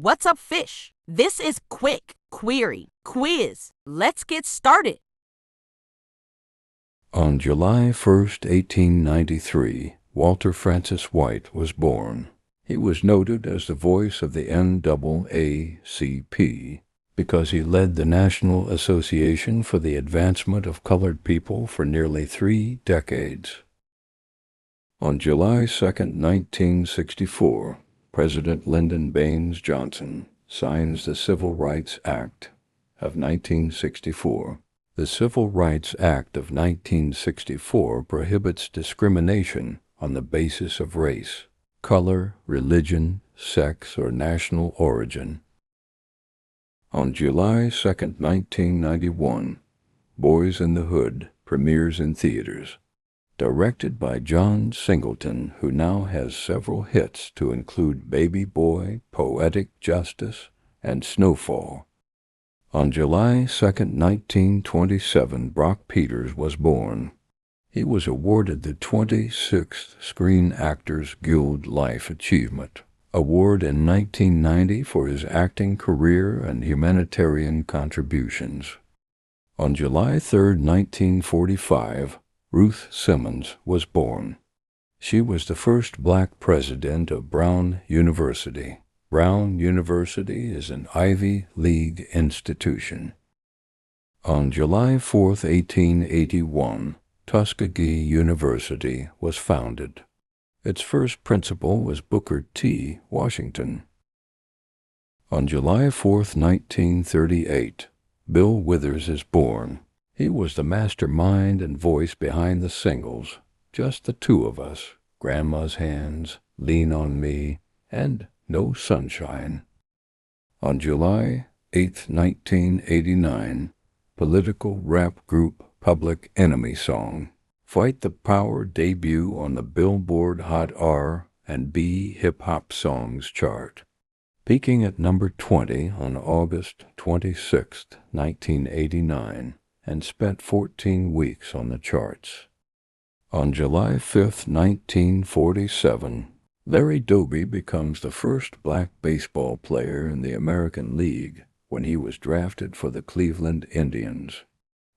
What's up, fish? This is Quick Query Quiz. Let's get started. On July 1st, 1893, Walter Francis White was born. He was noted as the voice of the NAACP because he led the National Association for the Advancement of Colored People for nearly 3 decades. On July 2, 1964, President Lyndon Baines Johnson signs the Civil Rights Act of 1964. The Civil Rights Act of 1964 prohibits discrimination on the basis of race, color, religion, sex, or national origin. On July 2, 1991, Boys in the Hood premieres in theaters. Directed by John Singleton, who now has several hits to include Baby Boy, Poetic Justice, and Snowfall. On July 2, 1927, Brock Peters was born. He was awarded the 26th Screen Actors Guild Life Achievement Award in 1990 for his acting career and humanitarian contributions. On July 3, 1945, Ruth Simmons was born. She was the first black president of Brown University. Brown University is an Ivy League institution. On July 4, 1881, Tuskegee University was founded. Its first principal was Booker T. Washington. On July 4, 1938, Bill Withers is born. He was the mastermind and voice behind the singles, Just the Two of Us, Grandma's Hands, Lean on Me, and No Sunshine. On July 8, 1989, political rap group Public Enemy song Fight the Power debut on the Billboard Hot R&B hip-hop songs chart, peaking at number 20 on August 26, 1989, and spent 14 weeks on the charts. On July 5, 1947, Larry Doby becomes the first black baseball player in the American League when he was drafted for the Cleveland Indians.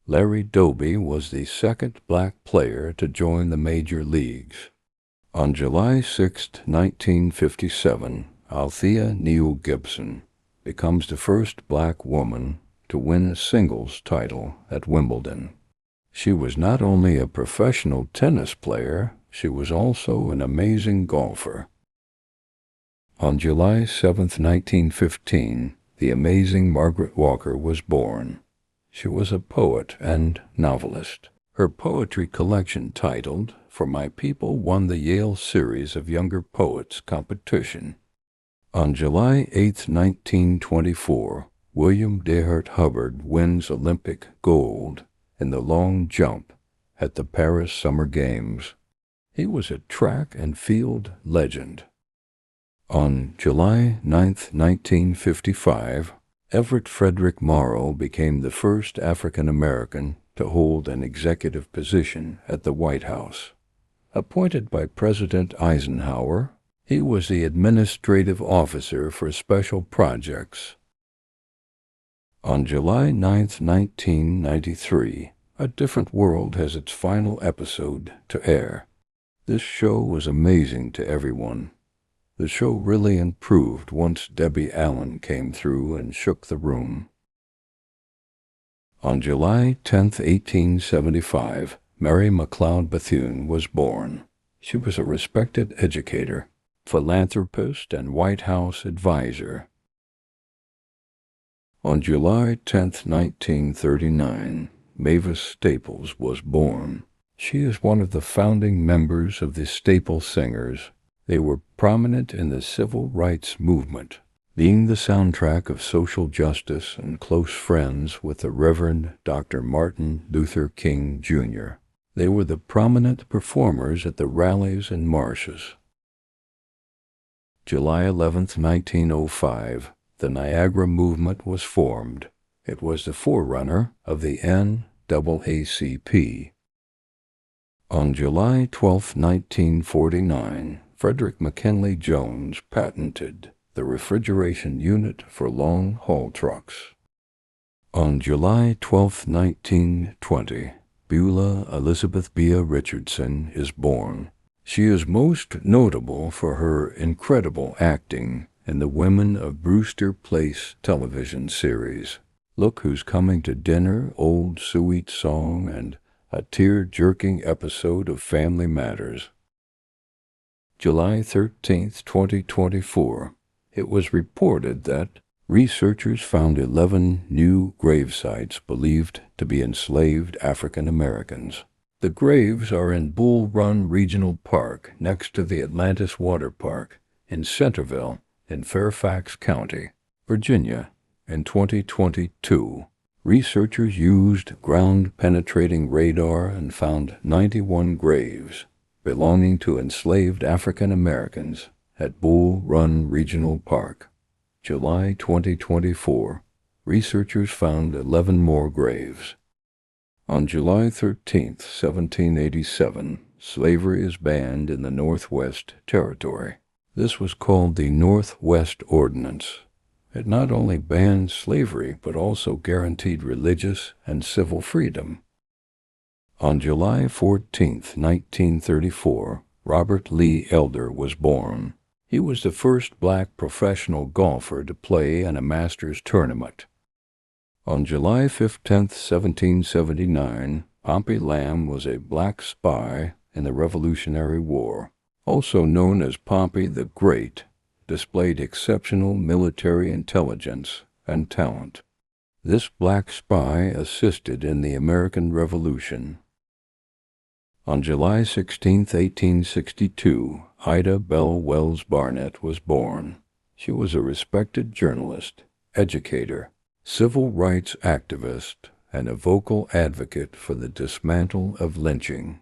Larry Doby was the second black player to join the major leagues. On July 6, 1957, Althea Neal Gibson becomes the first black woman to win a singles title at Wimbledon. She was not only a professional tennis player, she was also an amazing golfer. On July 7, 1915, the amazing Margaret Walker was born. She was a poet and novelist. Her poetry collection titled For My People won the Yale Series of Younger Poets competition. On July 8, 1924, William DeHart Hubbard wins Olympic gold in the long jump at the Paris Summer Games. He was a track and field legend. On July 9, 1955, Everett Frederick Morrow became the first African American to hold an executive position at the White House. Appointed by President Eisenhower, he was the administrative officer for special projects. On July 9, 1993, A Different World has its final episode to air. This show was amazing to everyone. The show really improved once Debbie Allen came through and shook the room. On July 10, 1875, Mary McLeod Bethune was born. She was a respected educator, philanthropist, and White House advisor. On July 10, 1939, Mavis Staples was born. She is one of the founding members of the Staple Singers. They were prominent in the civil rights movement, being the soundtrack of social justice and close friends with the Reverend Dr. Martin Luther King, Jr. They were the prominent performers at the rallies and marches. July 11, 1905, the Niagara Movement was formed. It was the forerunner of the NAACP. On July 12, 1949, Frederick McKinley Jones patented the refrigeration unit for long-haul trucks. On July 12, 1920, Beulah Elizabeth Bea Richardson is born. She is most notable for her incredible acting in the Women of Brewster Place television series, Look Who's Coming to Dinner, Old Sweet Song, and a tear-jerking episode of Family Matters. July 13, 2024, it was reported that researchers found 11 new grave sites believed to be enslaved African Americans. The graves are in Bull Run Regional Park next to the Atlantis Water Park in Centerville in Fairfax County, Virginia. In 2022, researchers used ground-penetrating radar and found 91 graves belonging to enslaved African Americans at Bull Run Regional Park. July 2024, researchers found 11 more graves. On July 13, 1787, slavery is banned in the Northwest Territory. This was called the Northwest Ordinance. It not only banned slavery, but also guaranteed religious and civil freedom. On July 14, 1934, Robert Lee Elder was born. He was the first black professional golfer to play in a Masters tournament. On July 15, 1779, Pompey Lamb was a black spy in the Revolutionary War. Also known as Pompey the Great, displayed exceptional military intelligence and talent. This black spy assisted in the American Revolution. On July 16, 1862, Ida Bell Wells Barnett was born. She was a respected journalist, educator, civil rights activist, and a vocal advocate for the dismantling of lynching.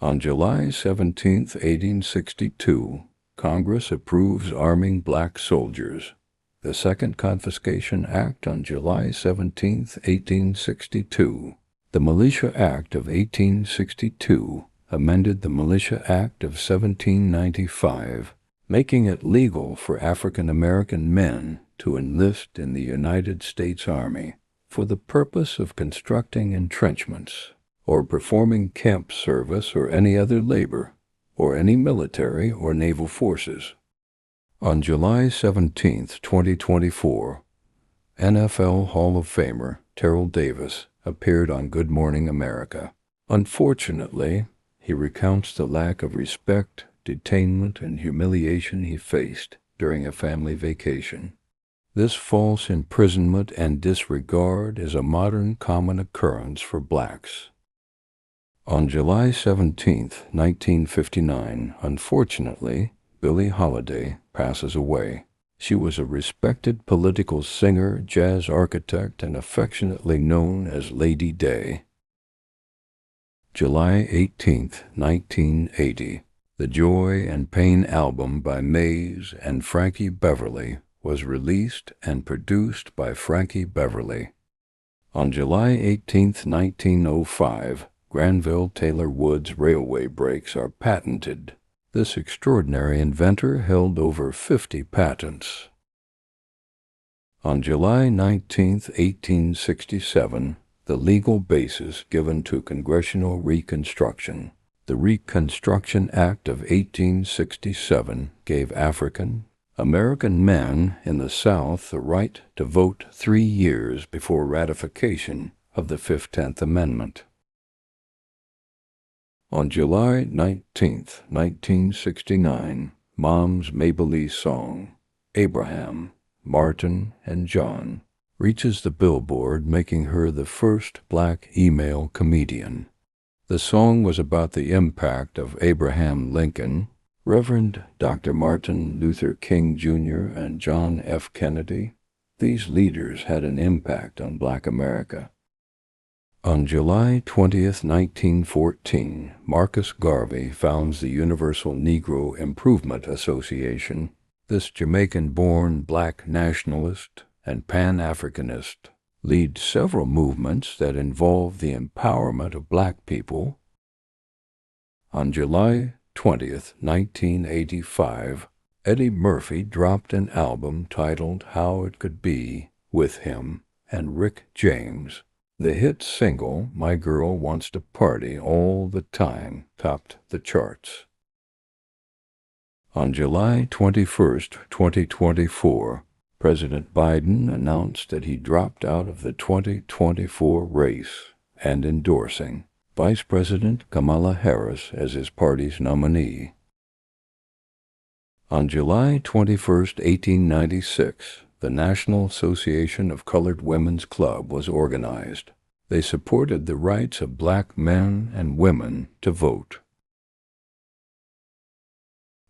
On July 17, 1862, Congress approves arming black soldiers. The Second Confiscation Act on July 17, 1862. The Militia Act of 1862 amended the Militia Act of 1795, making it legal for African American men to enlist in the United States Army for the purpose of constructing entrenchments or performing camp service or any other labor or any military or naval forces. On July 17, 2024, NFL Hall of Famer Terrell Davis appeared on Good Morning America. Unfortunately, he recounts the lack of respect, detainment, and humiliation he faced during a family vacation. This false imprisonment and disregard is a modern common occurrence for blacks. On July 17, 1959, unfortunately, Billie Holiday passes away. She was a respected political singer, jazz architect, and affectionately known as Lady Day. July 18, 1980, the Joy and Pain album by Mays and Frankie Beverly was released and produced by Frankie Beverly. On July 18, 1905, Granville Taylor Wood's railway brakes are patented. This extraordinary inventor held over 50 patents. On July 19, 1867, the legal basis given to congressional reconstruction. The Reconstruction Act of 1867 gave African American men in the South the right to vote 3 years before ratification of the 15th Amendment. On July 19, 1969, Mom's Mabley song, Abraham, Martin, and John, reaches the Billboard, making her the first black female comedian. The song was about the impact of Abraham Lincoln, Reverend Dr. Martin Luther King Jr., and John F. Kennedy. These leaders had an impact on black America. On July 20, 1914, Marcus Garvey founds the Universal Negro Improvement Association. This Jamaican-born black nationalist and Pan-Africanist leads several movements that involve the empowerment of black people. On July 20, 1985, Eddie Murphy dropped an album titled How It Could Be with him and Rick James. The hit single, My Girl Wants to Party All the Time, topped the charts. On July 21, 2024, President Biden announced that he dropped out of the 2024 race and endorsing Vice President Kamala Harris as his party's nominee. On July 21, 1896, the National Association of Colored Women's Club was organized. They supported the rights of black men and women to vote.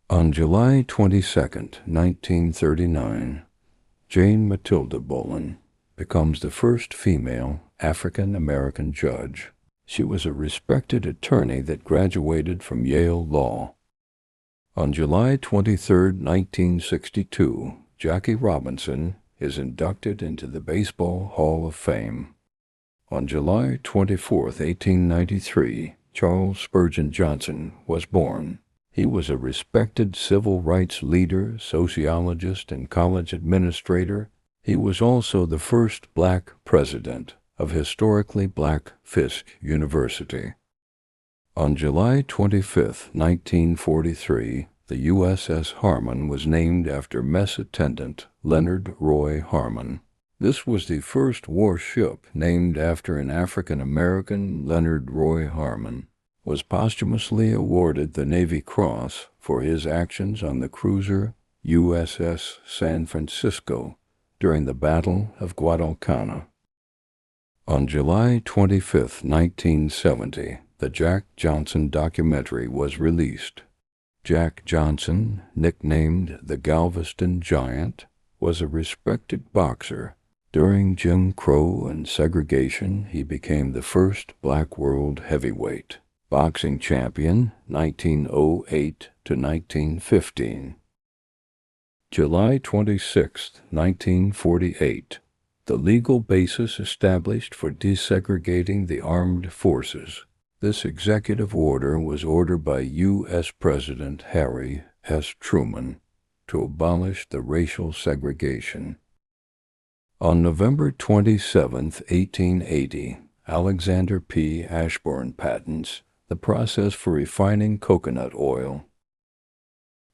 On July 22, 1939, Jane Matilda Bullen becomes the first female African-American judge. She was a respected attorney that graduated from Yale Law. On July 23, 1962, Jackie Robinson is inducted into the Baseball Hall of Fame. On July 24, 1893, Charles Spurgeon Johnson was born. He was a respected civil rights leader, sociologist, and college administrator. He was also the first black president of historically black Fisk University. On July 25, 1943, the USS Harmon was named after mess attendant Leonard Roy Harmon. This was the first warship named after an African-American. Leonard Roy Harmon was posthumously awarded the Navy Cross for his actions on the cruiser USS San Francisco during the Battle of Guadalcanal. On July 25, 1970, the Jack Johnson documentary was released. Jack Johnson, nicknamed the Galveston Giant, was a respected boxer. During Jim Crow and segregation, he became the first black world heavyweight boxing champion 1908 to 1915. July 26, 1948. The legal basis established for desegregating the armed forces. This executive order was ordered by U.S. President Harry S. Truman to abolish the racial segregation. On November 27, 1880, Alexander P. Ashburn patents the process for refining coconut oil.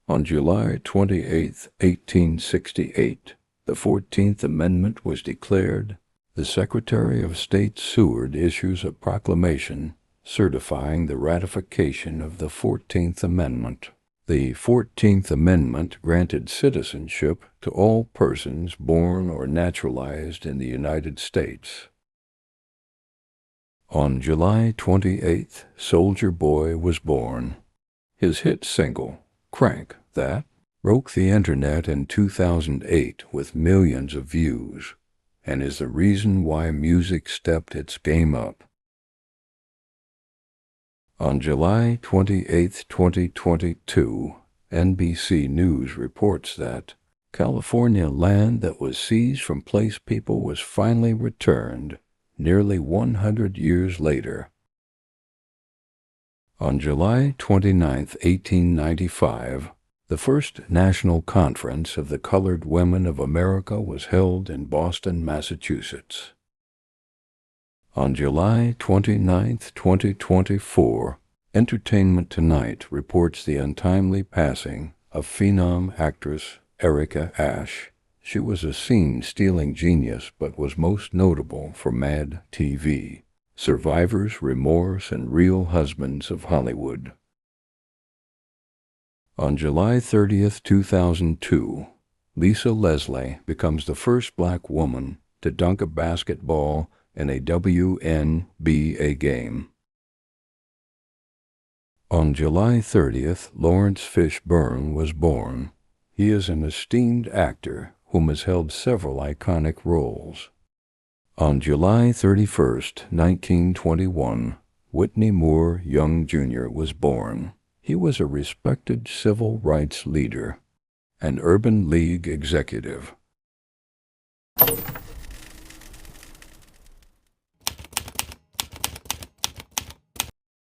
On July 28, 1868, the 14th Amendment was declared. The Secretary of State Seward issues a proclamation certifying the ratification of the 14th Amendment. The 14th Amendment granted citizenship to all persons born or naturalized in the United States. On July 28th, Soulja Boy was born. His hit single, Crank That, broke the internet in 2008 with millions of views, and is the reason why music stepped its game up. On July 28, 2022, NBC News reports that California land that was seized from place people was finally returned nearly 100 years later. On July 29, 1895, the first national conference of the Colored Women of America was held in Boston, Massachusetts. On July 29, 2024, Entertainment Tonight reports the untimely passing of phenom actress Erica Ashe. She was a scene-stealing genius but was most notable for Mad TV, Survivor's Remorse, and Real Husbands of Hollywood. On July 30, 2002, Lisa Leslie becomes the first black woman to dunk a basketball in a WNBA game. On July 30th, Lawrence Fishburne was born. He is an esteemed actor whom has held several iconic roles. On July 31st, 1921, Whitney Moore Young Jr. was born. He was a respected civil rights leader, an Urban League executive.